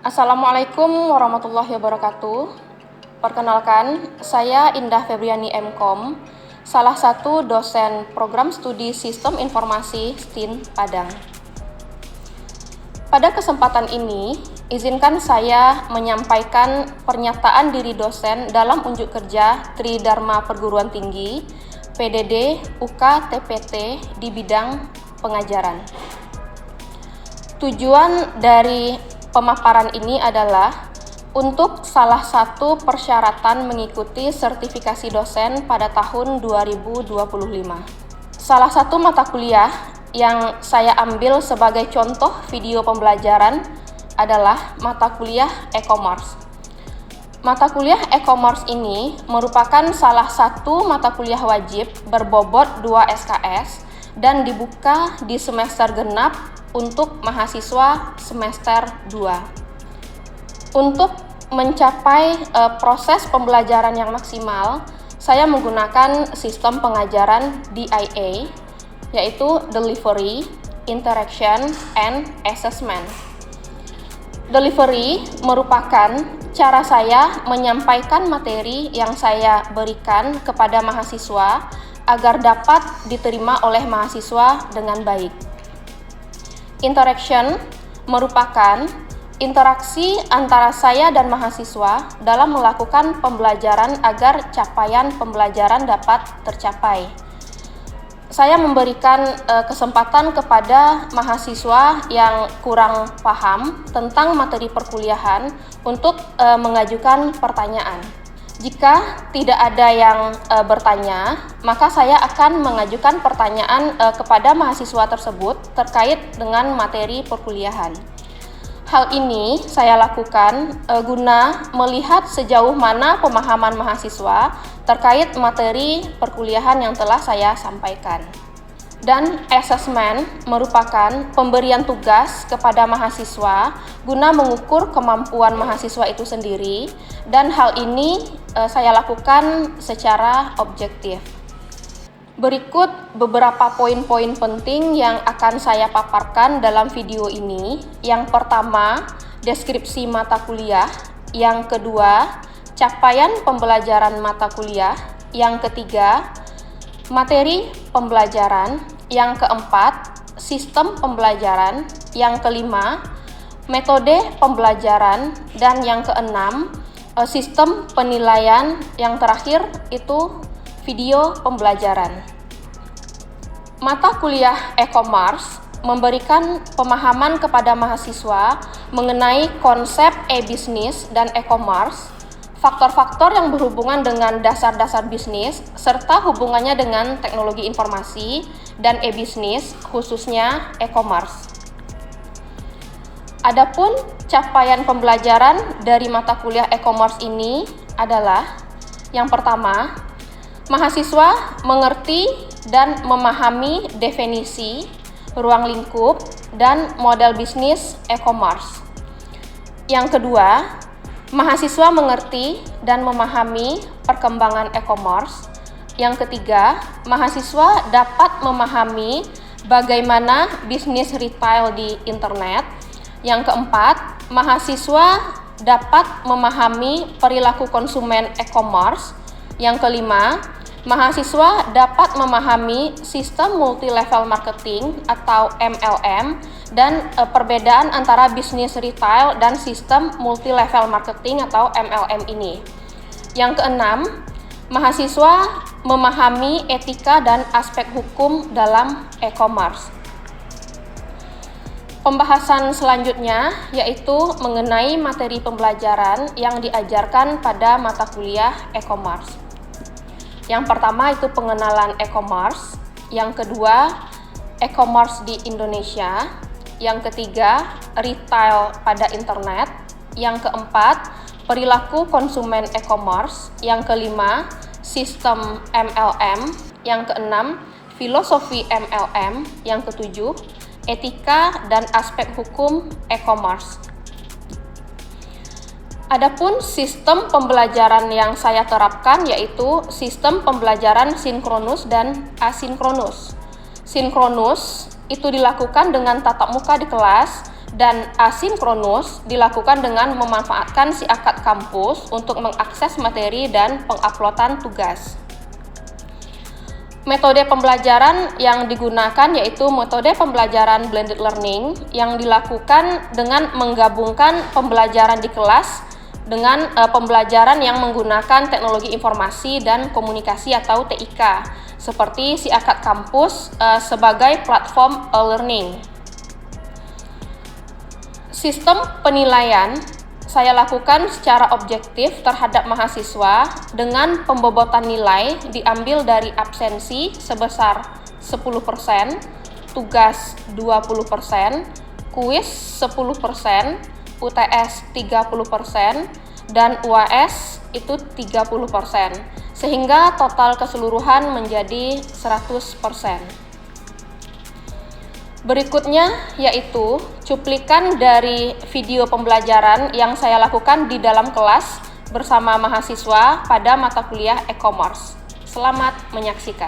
Assalamualaikum warahmatullahi wabarakatuh. Perkenalkan, saya Indah Febriani MKom, salah satu dosen program studi Sistem Informasi STIN Padang. Pada kesempatan ini, izinkan saya menyampaikan pernyataan diri dosen dalam unjuk kerja Tridharma Perguruan Tinggi, PDD, UK, TPT di bidang pengajaran. Tujuan dari pemaparan ini adalah untuk salah satu persyaratan mengikuti sertifikasi dosen pada tahun 2025. Salah satu mata kuliah yang saya ambil sebagai contoh video pembelajaran adalah mata kuliah e-commerce. Mata kuliah e-commerce ini merupakan salah satu mata kuliah wajib berbobot 2 SKS dan dibuka di semester genap untuk mahasiswa semester 2. Untuk mencapai proses pembelajaran yang maksimal, saya menggunakan sistem pengajaran DIA, yaitu Delivery, Interaction, and Assessment. Delivery merupakan cara saya menyampaikan materi yang saya berikan kepada mahasiswa agar dapat diterima oleh mahasiswa dengan baik. Interaction merupakan interaksi antara saya dan mahasiswa dalam melakukan pembelajaran agar capaian pembelajaran dapat tercapai. Saya memberikan kesempatan kepada mahasiswa yang kurang paham tentang materi perkuliahan untuk mengajukan pertanyaan. Jika tidak ada yang bertanya, maka saya akan mengajukan pertanyaan kepada mahasiswa tersebut terkait dengan materi perkuliahan. Hal ini saya lakukan guna melihat sejauh mana pemahaman mahasiswa terkait materi perkuliahan yang telah saya sampaikan. Dan assessment merupakan pemberian tugas kepada mahasiswa guna mengukur kemampuan mahasiswa itu sendiri, dan hal ini saya lakukan secara objektif. Berikut beberapa poin-poin penting yang akan saya paparkan dalam video ini. Yang pertama, deskripsi mata kuliah. Yang kedua, capaian pembelajaran mata kuliah. Yang ketiga, materi pembelajaran. Yang keempat, sistem pembelajaran. Yang kelima, metode pembelajaran. Dan yang keenam, sistem penilaian. Yang terakhir itu video pembelajaran. Mata kuliah e-commerce memberikan pemahaman kepada mahasiswa mengenai konsep e-bisnis dan e-commerce, faktor-faktor yang berhubungan dengan dasar-dasar bisnis, serta hubungannya dengan teknologi informasi dan e-bisnis, khususnya e-commerce. Adapun capaian pembelajaran dari mata kuliah e-commerce ini adalah yang pertama, mahasiswa mengerti dan memahami definisi, ruang lingkup, dan model bisnis e-commerce. Yang kedua, mahasiswa mengerti dan memahami perkembangan e-commerce. Yang ketiga, mahasiswa dapat memahami bagaimana bisnis retail di internet. Yang keempat, mahasiswa dapat memahami perilaku konsumen e-commerce. Yang kelima, mahasiswa dapat memahami sistem multi-level marketing atau MLM dan perbedaan antara bisnis retail dan sistem multi-level marketing atau MLM ini. Yang keenam, mahasiswa memahami etika dan aspek hukum dalam e-commerce. Pembahasan selanjutnya yaitu mengenai materi pembelajaran yang diajarkan pada mata kuliah e-commerce. Yang pertama itu pengenalan e-commerce, yang kedua e-commerce di Indonesia, yang ketiga retail pada internet, yang keempat perilaku konsumen e-commerce, yang kelima sistem MLM, yang keenam filosofi MLM, yang ketujuh etika dan aspek hukum e-commerce. Adapun sistem pembelajaran yang saya terapkan yaitu sistem pembelajaran sinkronus dan asinkronus. Sinkronus itu dilakukan dengan tatap muka di kelas Dan asinkronus dilakukan dengan memanfaatkan si akad kampus untuk mengakses materi dan penguploadan tugas. Metode pembelajaran yang digunakan yaitu metode pembelajaran blended learning yang dilakukan dengan menggabungkan pembelajaran di kelas dengan pembelajaran yang menggunakan teknologi informasi dan komunikasi atau TIK seperti si akad kampus sebagai platform e-learning. Sistem penilaian saya lakukan secara objektif terhadap mahasiswa dengan pembobotan nilai diambil dari absensi sebesar 10%, tugas 20%, kuis 10%, UTS 30%, dan UAS itu 30%, sehingga total keseluruhan menjadi 100%. Berikutnya yaitu cuplikan dari video pembelajaran yang saya lakukan di dalam kelas bersama mahasiswa pada mata kuliah e-commerce. Selamat menyaksikan.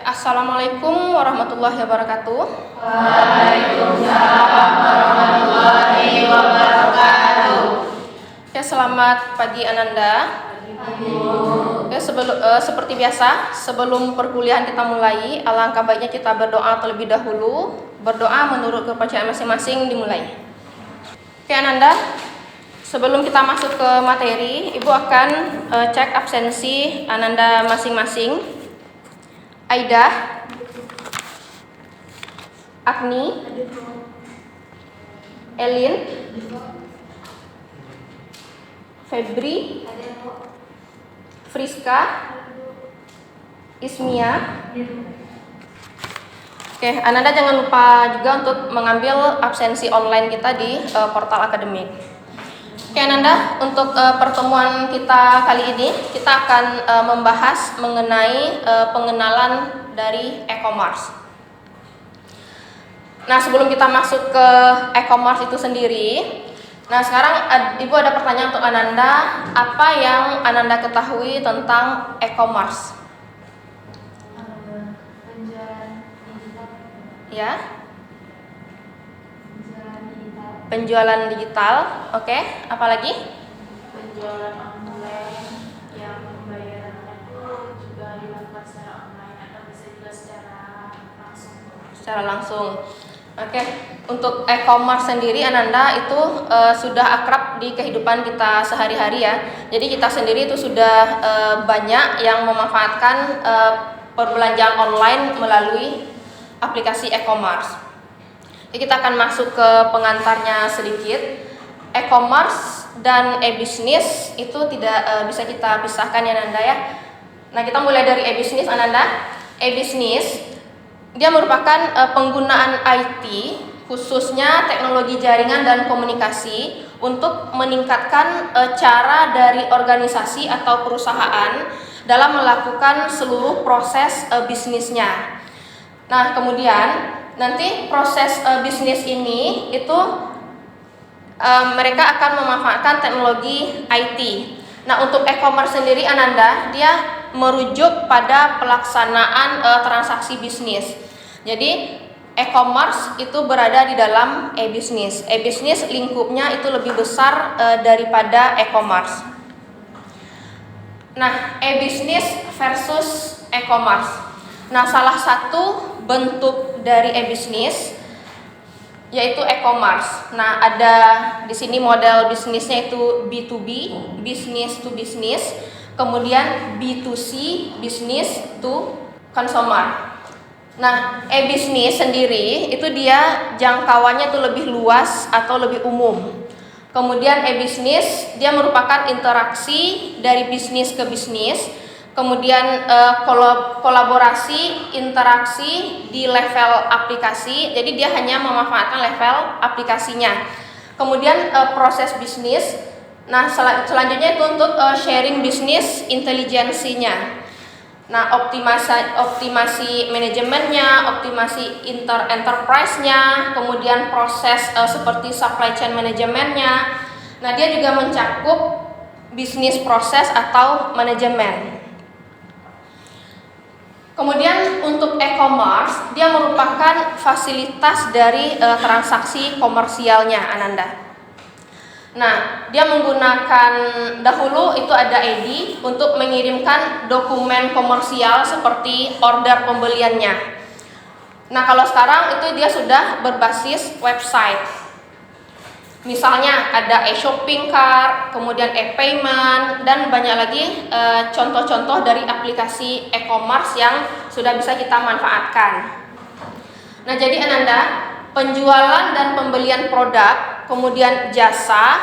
Assalamualaikum warahmatullahi wabarakatuh. Waalaikumsalam warahmatullahi wabarakatuh. Selamat pagi Ananda. Seperti biasa, sebelum perkuliahan kita mulai, alangkah baiknya kita berdoa terlebih dahulu. Berdoa menurut kepercayaan masing-masing dimulai. Ananda, sebelum kita masuk ke materi, Ibu akan cek absensi Ananda masing-masing. Aida, Agni, Elin, Febri, Friska, Ismia. Ananda jangan lupa juga untuk mengambil absensi online kita di portal akademik. Ananda, untuk pertemuan kita kali ini kita akan membahas mengenai pengenalan dari e-commerce. Nah, sebelum kita masuk ke e-commerce itu sendiri, nah sekarang Ibu ada pertanyaan untuk Ananda. Apa yang Ananda ketahui tentang e-commerce? Penjualan digital. Ya. Penjualan digital. Oke. Apalagi? Penjualan online yang pembayarannya itu juga dilakukan secara online atau bisa juga secara langsung. Secara langsung. Oke. Untuk e-commerce sendiri Ananda itu sudah akrab di kehidupan kita sehari-hari ya. Jadi kita sendiri itu sudah banyak yang memanfaatkan perbelanjaan online melalui aplikasi e-commerce. Jadi kita akan masuk ke pengantarnya sedikit. E-commerce dan e-business itu tidak bisa kita pisahkan ya Ananda ya. Nah, kita mulai dari e-business Ananda. E-business dia merupakan penggunaan IT khususnya teknologi jaringan dan komunikasi untuk meningkatkan cara dari organisasi atau perusahaan dalam melakukan seluruh proses bisnisnya. Nah, kemudian nanti proses bisnis ini itu mereka akan memanfaatkan teknologi IT. Nah, untuk e-commerce sendiri Ananda, dia merujuk pada pelaksanaan transaksi bisnis. Jadi e-commerce itu berada di dalam e-business. E-business lingkupnya itu lebih besar daripada e-commerce. Nah, e-business versus e-commerce. Nah, salah satu bentuk dari e-business yaitu e-commerce. Nah, ada di sini model bisnisnya itu B2B, business to business, kemudian B2C, business to consumer. Nah, e-business sendiri itu dia jangkauannya tuh lebih luas atau lebih umum. Kemudian e-business dia merupakan interaksi dari bisnis ke bisnis. Kemudian kolaborasi, interaksi di level aplikasi. Jadi dia hanya memanfaatkan level aplikasinya. Kemudian proses bisnis. Nah, selanjutnya itu untuk sharing bisnis intelijensinya. Nah, optimasi manajemennya, optimasi enterprise-nya, kemudian proses seperti supply chain manajemennya. Nah, dia juga mencakup bisnis proses atau manajemen. Kemudian untuk e-commerce, dia merupakan fasilitas dari transaksi komersialnya, Ananda. Nah, dia menggunakan dahulu itu ada ID untuk mengirimkan dokumen komersial seperti order pembeliannya. Nah, kalau sekarang itu dia sudah berbasis website. Misalnya ada e-shopping cart, kemudian e-payment, dan banyak lagi contoh-contoh dari aplikasi e-commerce yang sudah bisa kita manfaatkan. Nah, jadi Ananda, penjualan dan pembelian produk, kemudian jasa,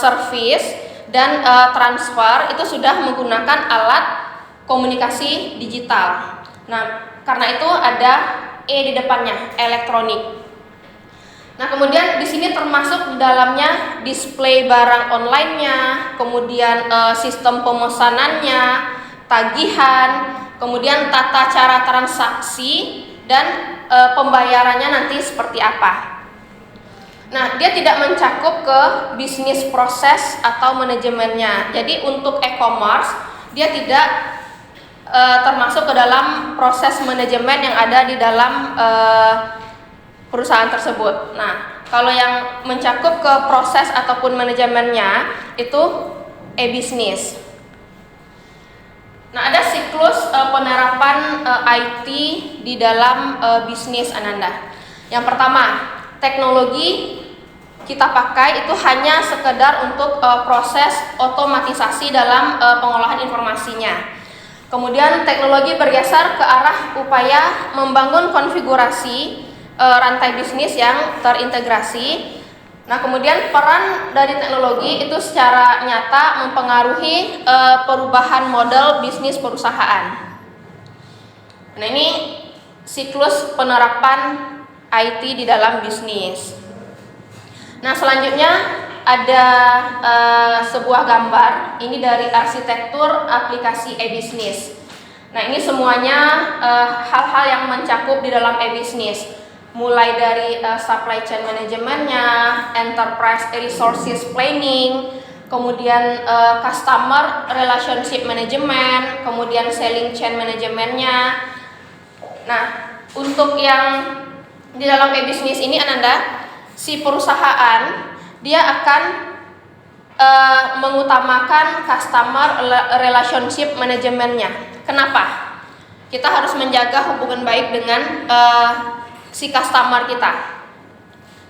service, dan transfer itu sudah menggunakan alat komunikasi digital. Nah, karena itu ada E di depannya, elektronik. Nah, kemudian di sini termasuk di dalamnya display barang online-nya, kemudian sistem pemesanannya, tagihan, kemudian tata cara transaksi, dan pembayarannya nanti seperti apa. Nah, dia tidak mencakup ke bisnis proses atau manajemennya. Jadi untuk e-commerce dia tidak termasuk ke dalam proses manajemen yang ada di dalam perusahaan tersebut. Nah, kalau yang mencakup ke proses ataupun manajemennya itu e-bisnis. Nah, ada siklus penerapan IT di dalam bisnis, Ananda. Yang pertama, teknologi kita pakai itu hanya sekedar untuk proses otomatisasi dalam pengolahan informasinya. Kemudian teknologi bergeser ke arah upaya membangun konfigurasi rantai bisnis yang terintegrasi. Nah, kemudian peran dari teknologi itu secara nyata mempengaruhi perubahan model bisnis perusahaan. Nah, ini siklus penerapan IT di dalam bisnis. Nah, selanjutnya ada sebuah gambar. Ini dari arsitektur aplikasi e-bisnis. Nah, ini semuanya hal-hal yang mencakup di dalam e-bisnis. Mulai dari supply chain manajemennya, enterprise resources planning, kemudian customer relationship management, kemudian selling chain manajemennya. Nah, untuk yang di dalam e-bisnis ini, Ananda, si perusahaan dia akan mengutamakan customer relationship manajemennya. Kenapa? Kita harus menjaga hubungan baik dengan si customer kita.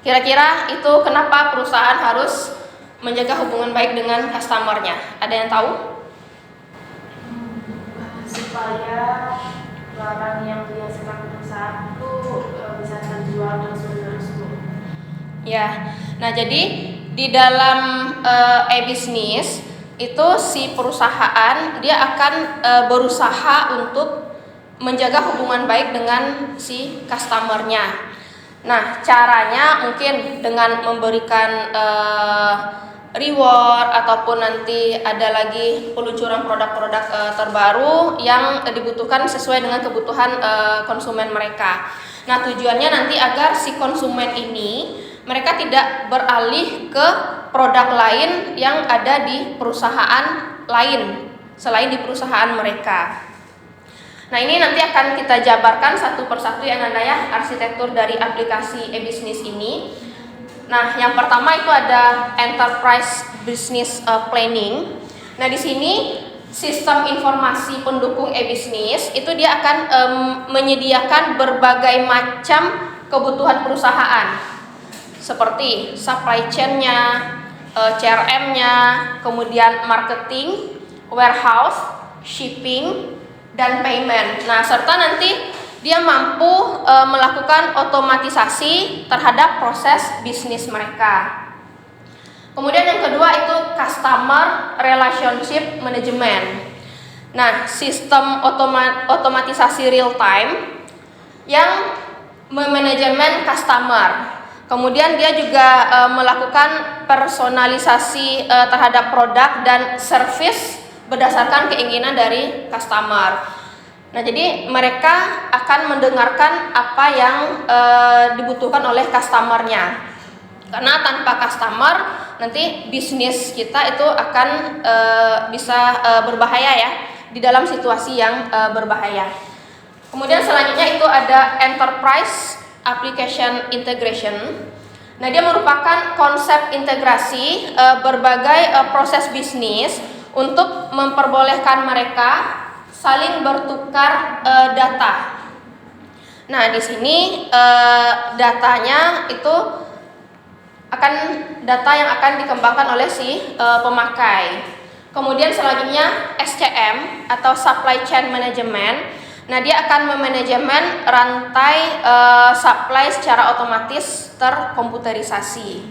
Kira-kira itu kenapa perusahaan harus menjaga hubungan baik dengan customernya? Ada yang tahu? Supaya barang yang dihasilkan perusahaan itu bisa terjual terus-menerus. Ya, nah jadi di dalam e-bisnis itu si perusahaan dia akan berusaha untuk menjaga hubungan baik dengan si customernya. Nah, caranya mungkin dengan memberikan reward ataupun nanti ada lagi peluncuran produk-produk terbaru yang dibutuhkan sesuai dengan kebutuhan konsumen mereka. Nah, tujuannya nanti agar si konsumen ini mereka tidak beralih ke produk lain yang ada di perusahaan lain selain di perusahaan mereka. Nah, ini nanti akan kita jabarkan satu persatu yang Anda ya, arsitektur dari aplikasi e-bisnis ini. Nah, yang pertama itu ada enterprise business planning. Nah, di sini sistem informasi pendukung e-bisnis itu dia akan menyediakan berbagai macam kebutuhan perusahaan seperti supply chain-nya, CRM-nya, kemudian marketing, warehouse, shipping, dan payment. Nah, serta nanti dia mampu melakukan otomatisasi terhadap proses bisnis mereka. Kemudian yang kedua itu customer relationship management. Nah, sistem otomatisasi real time yang memanajemen customer. Kemudian dia juga melakukan personalisasi terhadap produk dan service berdasarkan keinginan dari customer. Nah, jadi mereka akan mendengarkan apa yang dibutuhkan oleh customernya. Karena tanpa customer nanti bisnis kita itu akan bisa berbahaya ya, di dalam situasi yang berbahaya. Kemudian selanjutnya itu ada Enterprise Application Integration. Nah, dia merupakan konsep integrasi berbagai proses bisnis untuk memperbolehkan mereka saling bertukar data. Nah, di sini datanya itu akan data yang akan dikembangkan oleh si pemakai. Kemudian selanjutnya SCM atau Supply Chain Management. Nah, dia akan memanajemen rantai supply secara otomatis terkomputerisasi.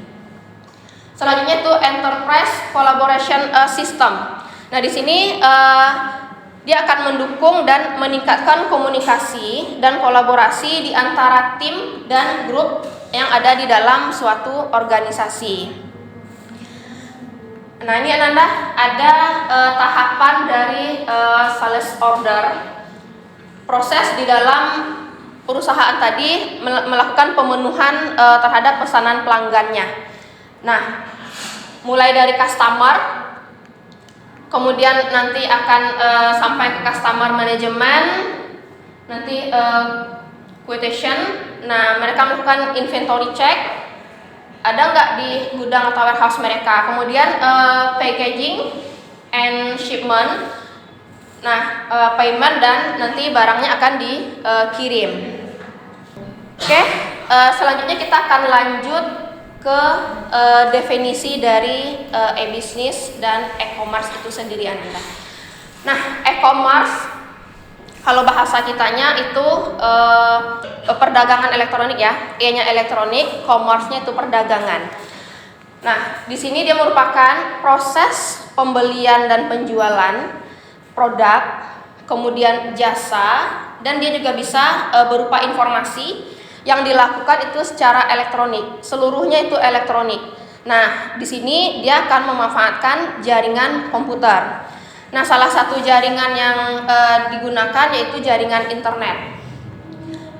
Selanjutnya itu Enterprise Collaboration System. Nah, di sini dia akan mendukung dan meningkatkan komunikasi dan kolaborasi di antara tim dan grup yang ada di dalam suatu organisasi. Nah, ini Ananda ada tahapan dari sales order. Proses di dalam perusahaan tadi melakukan pemenuhan terhadap pesanan pelanggannya. Nah, mulai dari customer, kemudian nanti akan sampai ke customer management, nanti quotation. Nah, mereka melakukan inventory check, ada nggak di gudang atau warehouse mereka. Kemudian packaging and shipment. Nah, payment dan nanti barangnya akan dikirim. Oke, selanjutnya kita akan lanjut ke definisi dari e-business dan e-commerce itu sendiri, Anda. Nah, e-commerce kalau bahasa kitanya itu perdagangan elektronik ya, E-nya elektronik, commerce-nya itu perdagangan. Nah, di sini dia merupakan proses pembelian dan penjualan produk, kemudian jasa, dan dia juga bisa berupa informasi yang dilakukan itu secara elektronik. Seluruhnya itu elektronik. Nah, di sini dia akan memanfaatkan jaringan komputer. Nah, salah satu jaringan yang digunakan yaitu jaringan internet.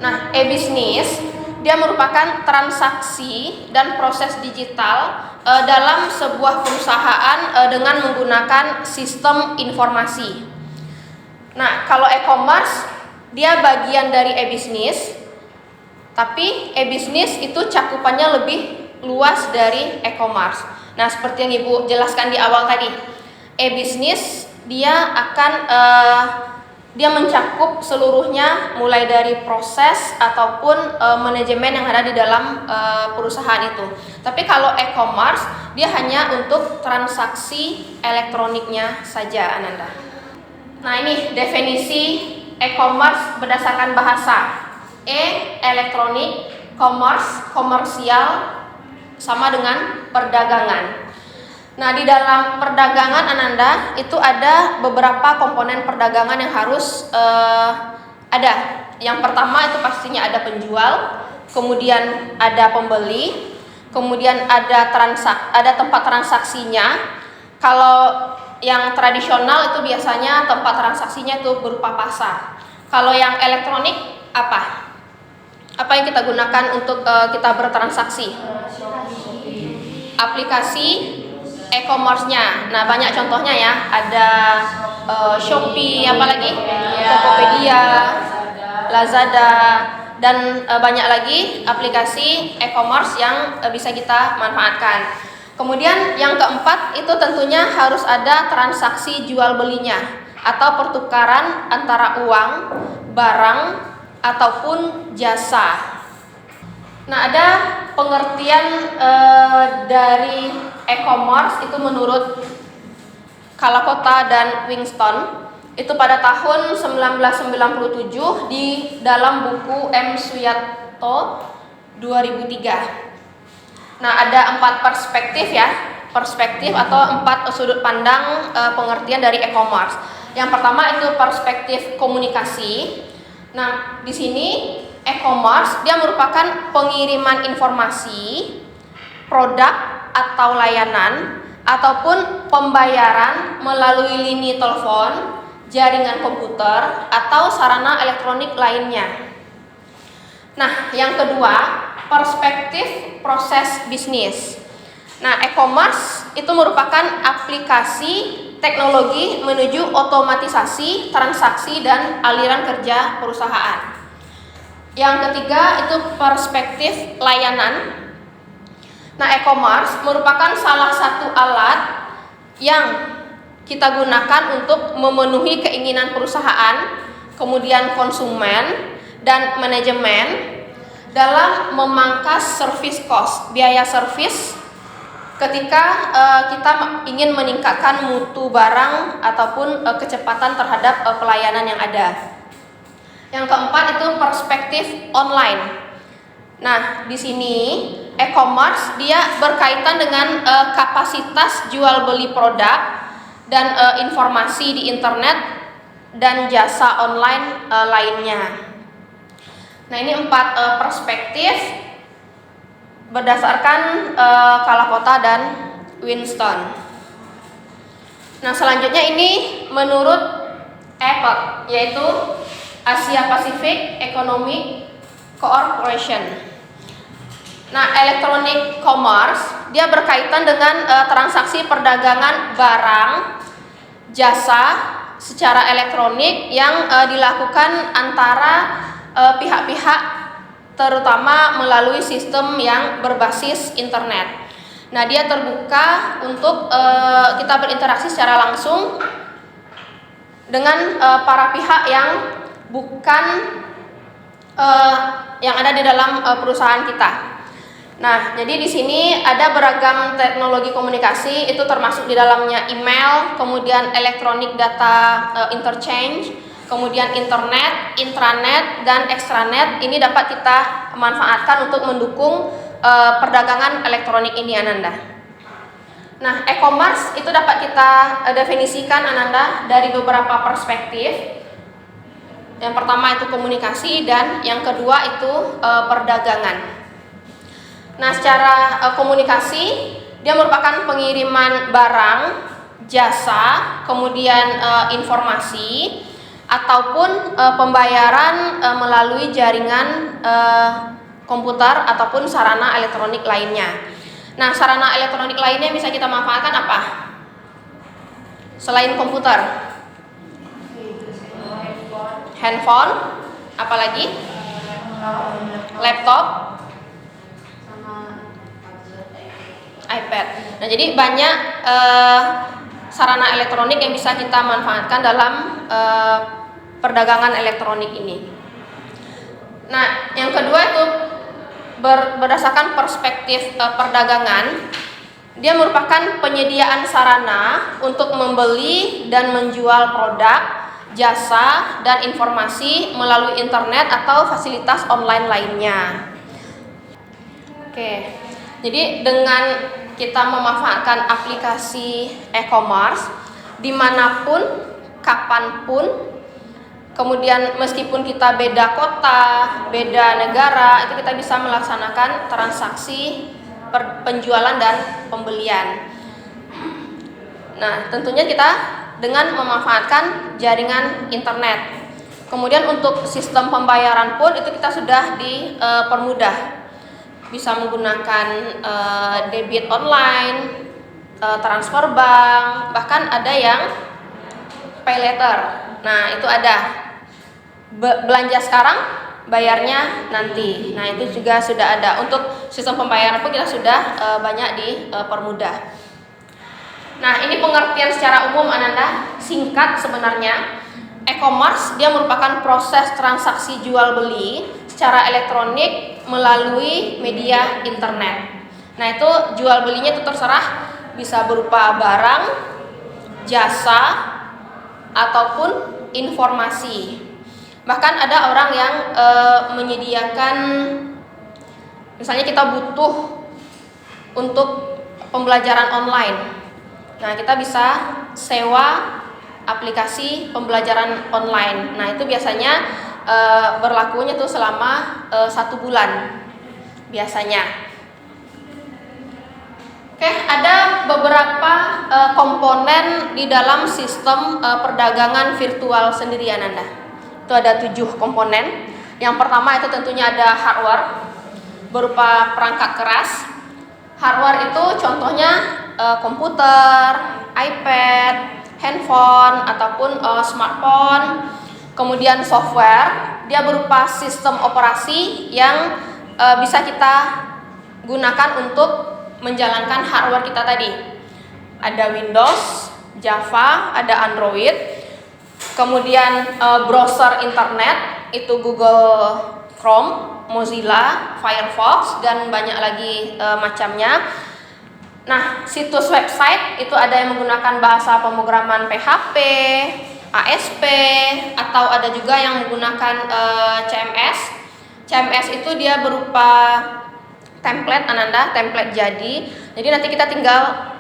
Nah, e-business dia merupakan transaksi dan proses digital dalam sebuah perusahaan dengan menggunakan sistem informasi. Nah, kalau e-commerce dia bagian dari e-business, tapi e-business itu cakupannya lebih luas dari e-commerce. Nah, seperti yang Ibu jelaskan di awal tadi, e-business dia akan dia mencakup seluruhnya mulai dari proses ataupun manajemen yang ada di dalam perusahaan itu. Tapi kalau e-commerce dia hanya untuk transaksi elektroniknya saja, Ananda. Nah, ini definisi e-commerce berdasarkan bahasa. Elektronik, commerce, komersial sama dengan perdagangan. Nah, di dalam perdagangan, Ananda, itu ada beberapa komponen perdagangan yang harus ada. Yang pertama itu pastinya ada penjual, kemudian ada pembeli, kemudian ada tempat transaksinya. Kalau yang tradisional itu biasanya tempat transaksinya itu berupa pasar. Kalau yang elektronik apa? Apa yang kita gunakan untuk kita bertransaksi? Aplikasi e-commerce-nya. Nah, banyak contohnya ya. Ada Shopee, apalagi Tokopedia, Lazada, dan banyak lagi aplikasi e-commerce yang bisa kita manfaatkan. Kemudian yang keempat itu tentunya harus ada transaksi jual belinya atau pertukaran antara uang, barang, ataupun jasa. Nah, ada pengertian dari e-commerce itu menurut Kalakota dan Winston itu pada tahun 1997 di dalam buku M. Suyanto 2003. Nah, ada 4 perspektif ya, atau 4 sudut pandang pengertian dari e-commerce. Yang pertama itu perspektif komunikasi. Nah, di sini e-commerce dia merupakan pengiriman informasi, produk atau layanan ataupun pembayaran melalui lini telepon, jaringan komputer atau sarana elektronik lainnya. Nah, yang kedua, perspektif proses bisnis. Nah, e-commerce itu merupakan aplikasi teknologi menuju otomatisasi transaksi dan aliran kerja perusahaan. Yang ketiga itu perspektif layanan. Nah, e-commerce merupakan salah satu alat yang kita gunakan untuk memenuhi keinginan perusahaan, kemudian konsumen dan manajemen dalam memangkas service cost, biaya servis ketika kita ingin meningkatkan mutu barang ataupun kecepatan terhadap pelayanan yang ada. Yang keempat itu perspektif online. Nah, di sini e-commerce dia berkaitan dengan kapasitas jual beli produk dan informasi di internet dan jasa online lainnya. Nah, ini 4 perspektif berdasarkan Kalakota dan Winston. Nah, selanjutnya ini menurut APEC, yaitu Asia Pacific Economic Cooperation. Nah, electronic commerce dia berkaitan dengan transaksi perdagangan barang, jasa secara elektronik yang dilakukan antara pihak-pihak terutama melalui sistem yang berbasis internet. Nah, dia terbuka untuk kita berinteraksi secara langsung dengan para pihak yang bukan yang ada di dalam perusahaan kita. Nah, jadi di sini ada beragam teknologi komunikasi, itu termasuk di dalamnya email, kemudian electronic data interchange, kemudian internet, intranet, dan extranet. Ini dapat kita manfaatkan untuk mendukung perdagangan elektronik ini, Ananda. Nah, e-commerce itu dapat kita definisikan, Ananda, dari beberapa perspektif. Yang pertama itu komunikasi dan yang kedua itu perdagangan. Nah, secara komunikasi dia merupakan pengiriman barang, jasa, kemudian informasi ataupun pembayaran melalui jaringan komputer ataupun sarana elektronik lainnya. Nah, sarana elektronik lainnya bisa kita manfaatkan apa? Selain komputer? Handphone, apalagi? Laptop, iPad. Nah, jadi banyak sarana elektronik yang bisa kita manfaatkan dalam perdagangan elektronik ini. Nah, yang kedua itu berdasarkan perspektif perdagangan, dia merupakan penyediaan sarana untuk membeli dan menjual produk, jasa, dan informasi melalui internet atau fasilitas online lainnya. Oke, jadi dengan kita memanfaatkan aplikasi e-commerce dimanapun, kapanpun, kemudian meskipun kita beda kota, beda negara, itu kita bisa melaksanakan transaksi penjualan dan pembelian. Nah, tentunya kita dengan memanfaatkan jaringan internet. Kemudian untuk sistem pembayaran pun itu kita sudah dipermudah. Bisa menggunakan debit online, transfer bank, bahkan ada yang pay later. Nah, itu ada belanja sekarang, bayarnya nanti. Nah, itu juga sudah ada. Untuk sistem pembayaran pun kita sudah banyak dipermudah. Nah, ini pengertian secara umum, Ananda, singkat sebenarnya. E-commerce dia merupakan proses transaksi jual beli secara elektronik melalui media internet. Nah, itu jual belinya itu terserah, bisa berupa barang, jasa, ataupun informasi. Bahkan ada orang yang menyediakan, misalnya kita butuh untuk pembelajaran online. Nah, kita bisa sewa aplikasi pembelajaran online. Nah, itu biasanya berlakunya tuh selama 1 bulan biasanya. Oke, ada beberapa komponen di dalam sistem perdagangan virtual sendiri, Ananda. Itu ada 7 komponen. Yang pertama itu tentunya ada hardware berupa perangkat keras. Hardware itu contohnya komputer, iPad, handphone ataupun smartphone. Kemudian software, dia berupa sistem operasi yang bisa kita gunakan untuk menjalankan hardware kita tadi. Ada Windows, Java, ada Android. Kemudian browser internet itu Google Chrome, Mozilla, Firefox, dan banyak lagi macamnya. Nah, situs website itu ada yang menggunakan bahasa pemrograman PHP, ASP, atau ada juga yang menggunakan CMS. CMS itu dia berupa template Ananda, template jadi. Jadi nanti kita tinggal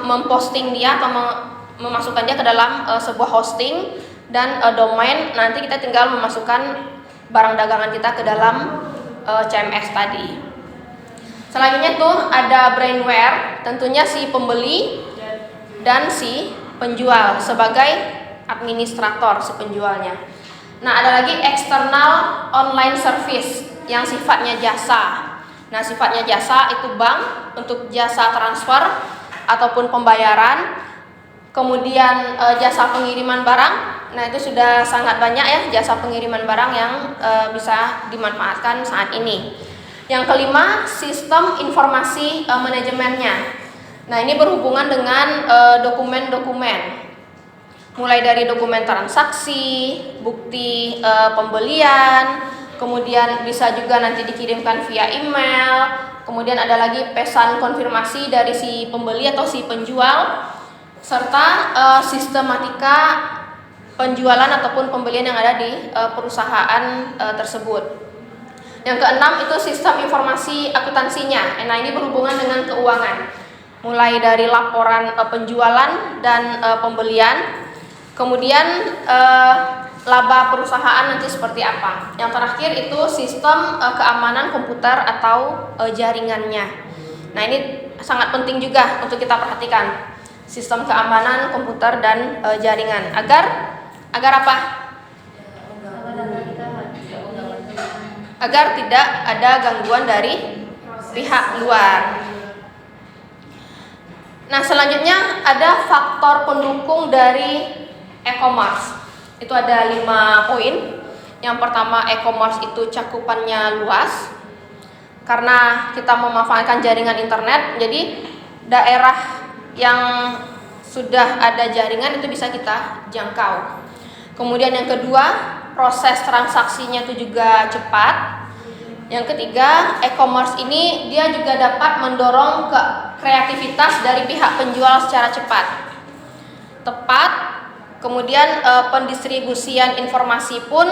memposting dia atau memasukkan dia ke dalam sebuah hosting dan domain. Nanti kita tinggal memasukkan barang dagangan kita ke dalam CMS tadi. Selanjutnya tuh ada brainware, tentunya si pembeli dan si penjual sebagai administrator si penjualnya. Nah, ada lagi external online service yang sifatnya jasa. Nah, sifatnya jasa itu bank untuk jasa transfer ataupun pembayaran. Kemudian jasa pengiriman barang. Nah, itu sudah sangat banyak ya jasa pengiriman barang yang bisa dimanfaatkan saat ini. Yang kelima, sistem informasi manajemennya. Nah, ini berhubungan dengan dokumen-dokumen. Mulai dari dokumen transaksi, bukti pembelian, kemudian bisa juga nanti dikirimkan via email. Kemudian ada lagi pesan konfirmasi dari si pembeli atau si penjual, serta sistematika penjualan ataupun pembelian yang ada di perusahaan tersebut. Yang keenam itu sistem informasi akuntansinya. Nah, ini berhubungan dengan keuangan. Mulai dari laporan penjualan dan pembelian, kemudian laba perusahaan nanti seperti apa. Yang terakhir itu sistem keamanan komputer atau jaringannya. Nah, ini sangat penting juga untuk kita perhatikan. Sistem keamanan komputer dan jaringan agar apa? Agar tidak ada gangguan dari pihak luar. Nah, selanjutnya ada faktor pendukung dari e-commerce. Itu ada 5 poin. Yang pertama, e-commerce itu cakupannya luas. Karena kita memanfaatkan jaringan internet, jadi daerah yang sudah ada jaringan itu bisa kita jangkau. Kemudian yang kedua, proses transaksinya itu juga cepat. Yang ketiga, e-commerce ini dia juga dapat mendorong ke kreativitas dari pihak penjual secara cepat, tepat. Kemudian pendistribusian informasi pun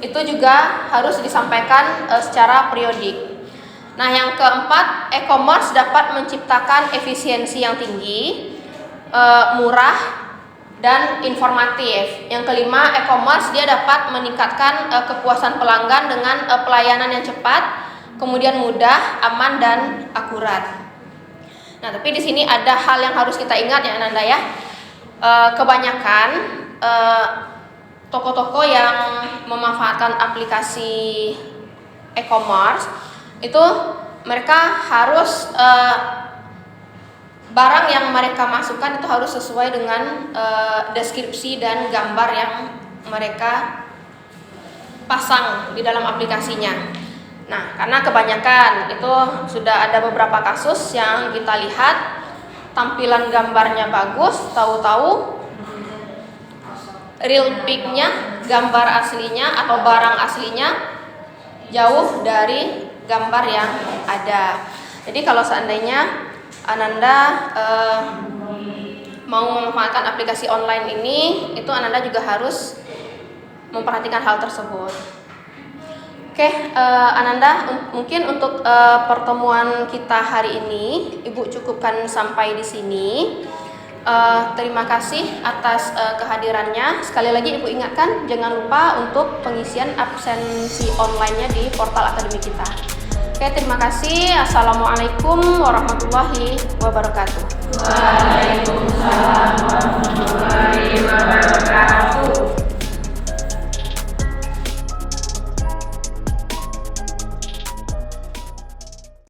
itu juga harus disampaikan secara periodik. Nah, yang keempat, e-commerce dapat menciptakan efisiensi yang tinggi, murah, dan informatif. Yang kelima, e-commerce dia dapat meningkatkan kepuasan pelanggan dengan pelayanan yang cepat, kemudian mudah, aman, dan akurat. Nah, tapi di sini ada hal yang harus kita ingat ya Ananda ya. Kebanyakan toko-toko yang memanfaatkan aplikasi e-commerce itu mereka harus barang yang mereka masukkan itu harus sesuai dengan deskripsi dan gambar yang mereka pasang di dalam aplikasinya. Nah, karena kebanyakan itu sudah ada beberapa kasus yang kita lihat tampilan gambarnya bagus, tahu-tahu real pic-nya, gambar aslinya atau barang aslinya jauh dari gambar yang ada. Jadi kalau seandainya Ananda mau memanfaatkan aplikasi online ini, itu Ananda juga harus memperhatikan hal tersebut. Oke, Ananda, mungkin untuk pertemuan kita hari ini Ibu cukupkan sampai di sini. Terima kasih atas kehadirannya. Sekali lagi Ibu ingatkan, jangan lupa untuk pengisian absensi online-nya di portal akademi kita. Oke, terima kasih. Assalamualaikum warahmatullahi wabarakatuh. Waalaikumsalam warahmatullahi wabarakatuh.